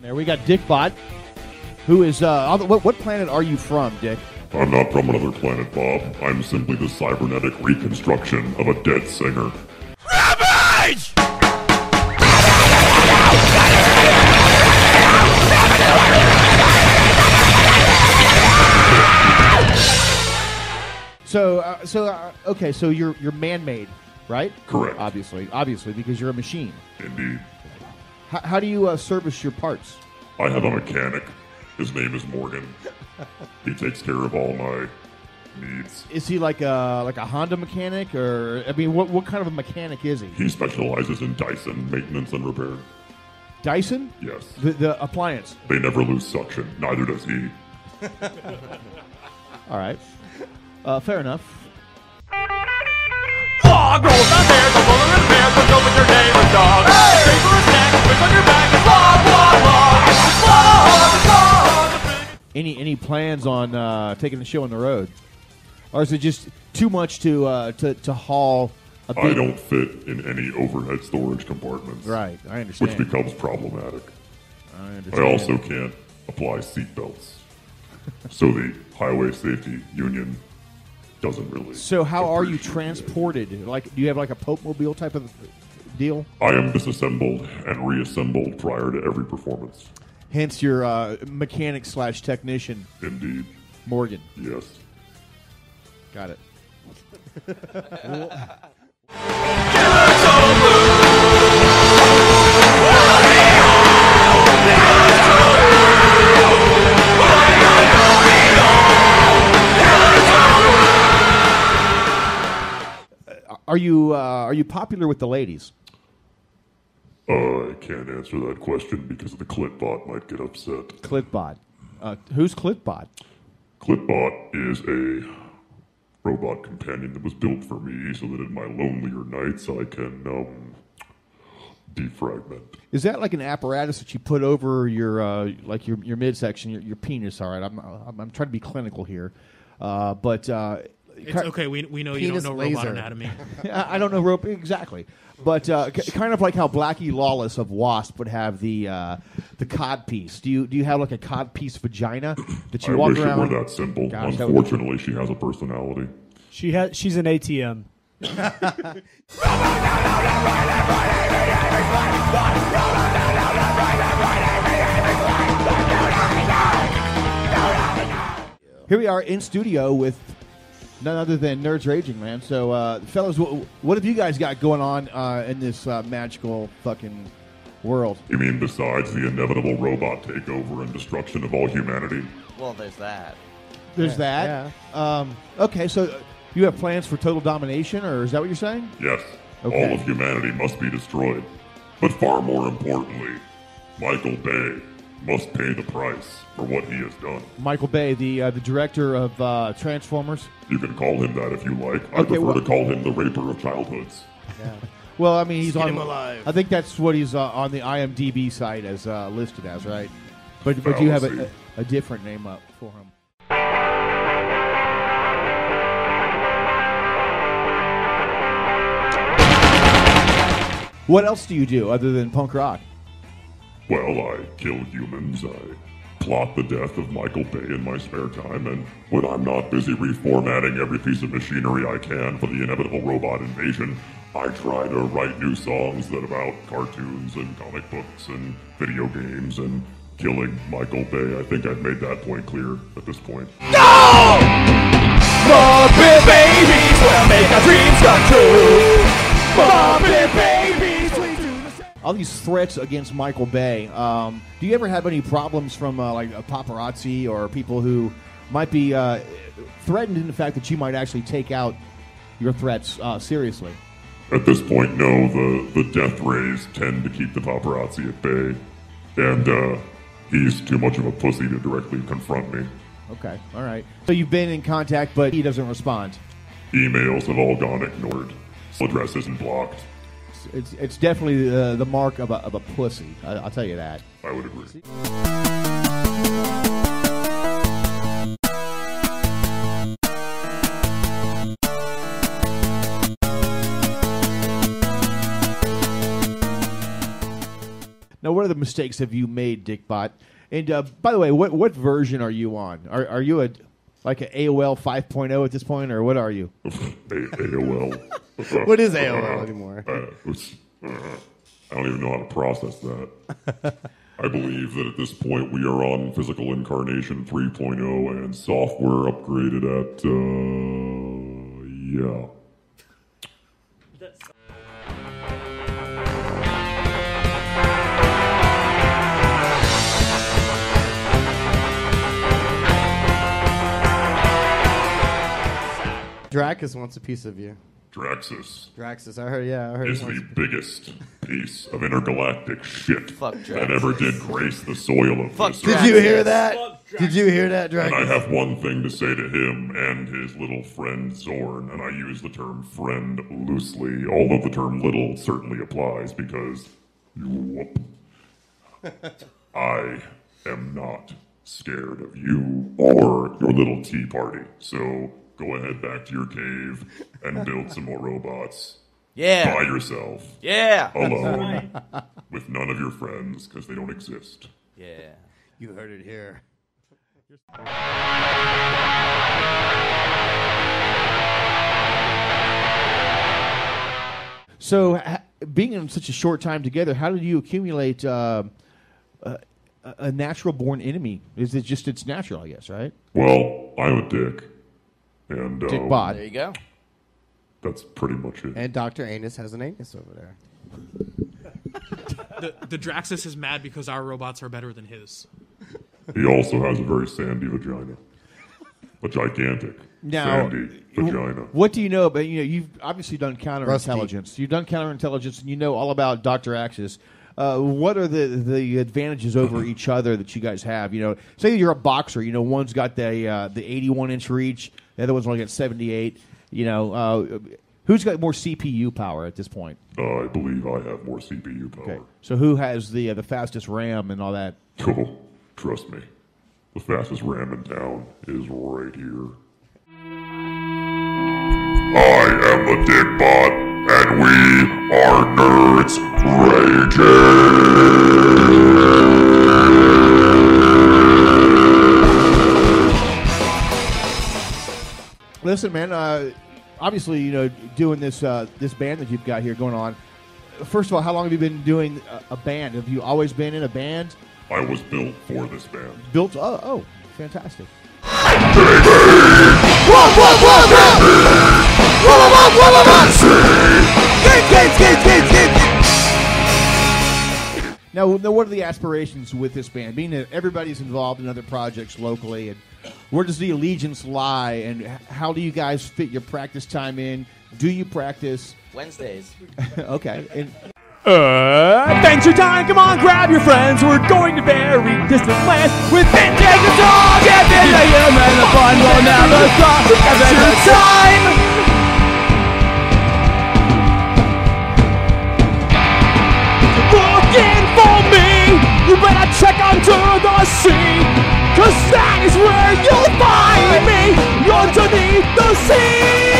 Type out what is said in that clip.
There we got Dickbot, who is what planet are you from, Dick? I'm not from another planet, Bob. I'm simply the cybernetic reconstruction of a dead singer. Ravage! Okay, so you're man-made, right? Correct. Obviously, because you're a machine. Indeed. How do you service your parts? I have a mechanic. His name is Morgan. He takes care of all my needs. Is he like a Honda mechanic, or I mean, what kind of a mechanic is he? He specializes in Dyson maintenance and repair. Dyson? Yes. The appliance. They never lose suction. Neither does he. All right. Fair enough. Dog rolls down there, the roller in the bear, puts over your neighbor's dog. Hey! For a snack, puts on your back, it's log. Any plans on taking the show on the road, or is it just too much to haul? I don't fit in any overhead storage compartments. Right, I understand. Which becomes problematic. I understand. I also can't apply seatbelts. So the Highway Safety Union doesn't really. So how are you transported? Like, do you have like a Pope Mobile type of deal? I am disassembled and reassembled prior to every performance. Hence your mechanic/technician. Indeed. Morgan. Yes. Got it. Are you popular with the ladies? I can't answer that question because the Clitbot might get upset. Clitbot. Who's Clitbot? Clitbot is a robot companion that was built for me so that in my lonelier nights I can defragment. Is that like an apparatus that you put over your your midsection, your penis? All right, I'm trying to be clinical here, but it's okay. We know you don't know robot anatomy. I don't know robot exactly, but kind of like how Blackie Lawless of Wasp would have the cod piece. Do you have like a cod piece vagina that you walk around? I wish it were that simple. Gosh, unfortunately, she has a personality. She's an ATM. Here we are in studio with none other than Nerds Raging, man. So, fellas, what have you guys got going on in this magical fucking world? You mean besides the inevitable robot takeover and destruction of all humanity? Well, there's that. There's that? Yeah. Okay, so you have plans for total domination, or is that what you're saying? Yes. Okay. All of humanity must be destroyed. But far more importantly, Michael Bay must pay the price for what he has done. Michael Bay, the director of Transformers. You can call him that if you like. I prefer to call him the raper of childhoods. Yeah. Well, I mean, he's Get on. him alive. I think that's what he's on the IMDb site as listed as, right? But you have a different name up for him. What else do you do other than punk rock? Well, I kill humans. I plot the death of Michael Bay in my spare time, and when I'm not busy reformatting every piece of machinery I can for the inevitable robot invasion, I try to write new songs that about cartoons and comic books and video games and killing Michael Bay. I think I've made that point clear at this point. No! Muppet babies will make our dreams come true. Muppet babies, please do the same. All these threats against Michael Bay. Do you ever have any problems from like a paparazzi or people who might be threatened in the fact that you might actually take out your threats seriously? At this point, no. The death rays tend to keep the paparazzi at bay, and he's too much of a pussy to directly confront me. Okay, all right. So you've been in contact, but he doesn't respond. Emails have all gone ignored. Address isn't blocked. It's definitely the mark of a pussy. I'll tell you that. I would agree. Now, what other mistakes have you made, Dickbot? And by the way, what version are you on? Are you like an AOL 5.0 at this point, or what are you? AOL. What is AOL anymore? I don't even know how to process that. I believe that at this point we are on Physical Incarnation 3.0 and software upgraded at, yeah. Draxus wants a piece of you. Draxus. Draxus, I heard. Is the biggest piece of intergalactic shit Fuck that ever did grace the soil of this Did earth. you hear that? Did you hear that, Draxus? And I have one thing to say to him and his little friend Zorn, and I use the term friend loosely, although the term little certainly applies because, whoop, I am not scared of you or your little tea party. So go ahead back to your cave and build some more robots. Yeah. By yourself. Yeah. Alone. With none of your friends, because they don't exist. Yeah. You heard it here. So, being in such a short time together, how did you accumulate a natural-born enemy? Is it just it's natural, I guess, right? Well, I'm a dick. And Dickbot. There you go. That's pretty much it. And Dr. Anus has an anus over there. The Draxus is mad because our robots are better than his. He also has a very sandy vagina. A gigantic sandy vagina. What do you know about, you've obviously done counterintelligence. You've done counterintelligence and you know all about Dr. Axis. What are the advantages over each other that you guys have? Say you're a boxer, one's got the 81-inch reach, the other one's only got 78. Who's got more CPU power at this point? I believe I have more CPU power. Okay. So who has the fastest RAM and all that? Oh, trust me. The fastest RAM in town is right here. I am the Dickbot, and we are Nerds Raging! Listen, man, obviously, doing this this band that you've got here going on. First of all, how long have you been doing a band? Have you always been in a band? I was built for this band. Built? Oh, fantastic. Now, what are the aspirations with this band? Being that everybody's involved in other projects locally, and where does the allegiance lie, and how do you guys fit your practice time in? Do you practice? Wednesdays. Okay. And Thanks for your time. Come on, grab your friends. We're going to very distant lands with vintage and dog and Vietnam, and the fun will never stop. Adventure time. Looking for me, you better check under the sea, 'cause that is where you'll find me, underneath the sea.